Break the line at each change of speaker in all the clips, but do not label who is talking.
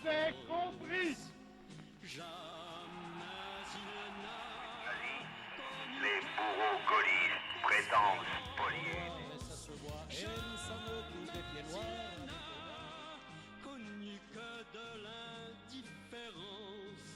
C'est compris.
Les bourreaux gaullistes prétendent spolier.
Connu que de l'indifférence.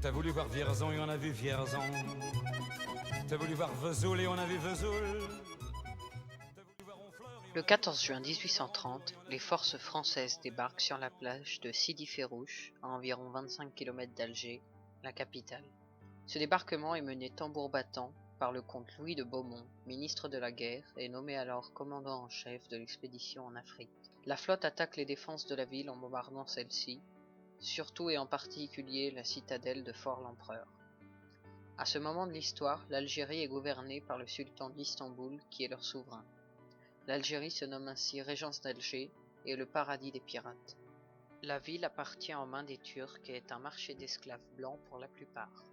T'as voulu voir Vierzon et on a vu Vierzon. T'as voulu voir Vesoul et on a vu Vesoul.
Le 14 juin 1830, les forces françaises débarquent sur la plage de Sidi Ferrouche, à environ 25 km d'Alger, la capitale. Ce débarquement est mené tambour battant par le comte Louis de Beaumont, ministre de la guerre et nommé alors commandant en chef de l'expédition en Afrique. La flotte attaque les défenses de la ville en bombardant celle-ci, surtout et en particulier la citadelle de Fort-l'Empereur. À ce moment de l'histoire, l'Algérie est gouvernée par le sultan d'Istanbul qui est leur souverain. L'Algérie se nomme ainsi Régence d'Alger et est le paradis des pirates. La ville appartient aux mains des Turcs et est un marché d'esclaves blancs pour la plupart.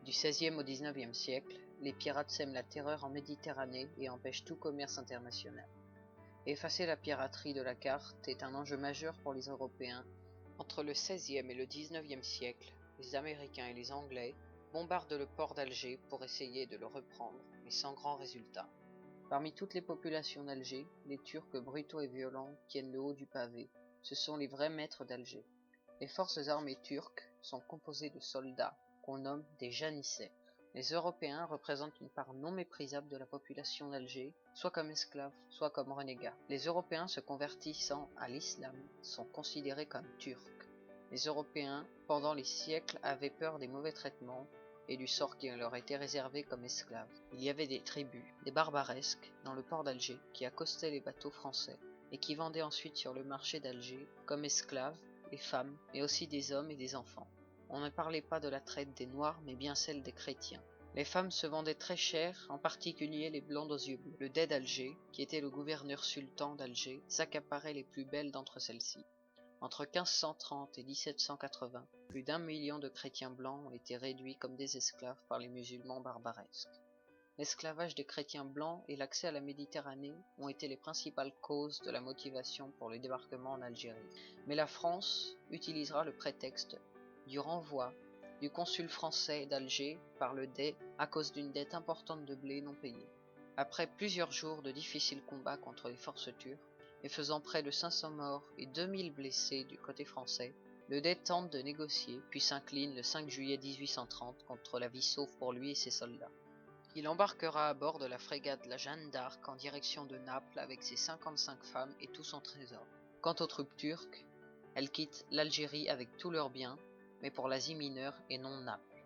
Du XVIe au XIXe siècle, les pirates sèment la terreur en Méditerranée et empêchent tout commerce international. Effacer la piraterie de la carte est un enjeu majeur pour les Européens. Entre le XVIe et le XIXe siècle, les Américains et les Anglais bombardent le port d'Alger pour essayer de le reprendre, mais sans grand résultat. Parmi toutes les populations d'Alger, les Turcs brutaux et violents tiennent le haut du pavé. Ce sont les vrais maîtres d'Alger. Les forces armées turques sont composées de soldats qu'on nomme des janissaires. Les Européens représentent une part non méprisable de la population d'Alger, soit comme esclaves, soit comme renégats. Les Européens se convertissant à l'islam sont considérés comme turcs. Les Européens, pendant les siècles, avaient peur des mauvais traitements et du sort qui leur était réservé comme esclaves. Il y avait des tribus, des barbaresques, dans le port d'Alger, qui accostaient les bateaux français, et qui vendaient ensuite sur le marché d'Alger, comme esclaves, les femmes, mais aussi des hommes et des enfants. On ne parlait pas de la traite des Noirs, mais bien celle des chrétiens. Les femmes se vendaient très cher, en particulier les blondes aux yeux bleus. Le Dey d'Alger, qui était le gouverneur sultan d'Alger, s'accaparait les plus belles d'entre celles-ci. Entre 1530 et 1780, plus d'1 million de chrétiens blancs ont été réduits comme des esclaves par les musulmans barbaresques. L'esclavage des chrétiens blancs et l'accès à la Méditerranée ont été les principales causes de la motivation pour le débarquement en Algérie. Mais la France utilisera le prétexte du renvoi du consul français d'Alger par le Dey à cause d'une dette importante de blé non payée. Après plusieurs jours de difficiles combats contre les forces turques, et faisant près de 500 morts et 2000 blessés du côté français, le Dey tente de négocier, puis s'incline le 5 juillet 1830 contre la vie sauve pour lui et ses soldats. Il embarquera à bord de la frégate la Jeanne d'Arc en direction de Naples avec ses 55 femmes et tout son trésor. Quant aux troupes turques, elles quittent l'Algérie avec tous leurs biens, mais pour l'Asie mineure et non Naples.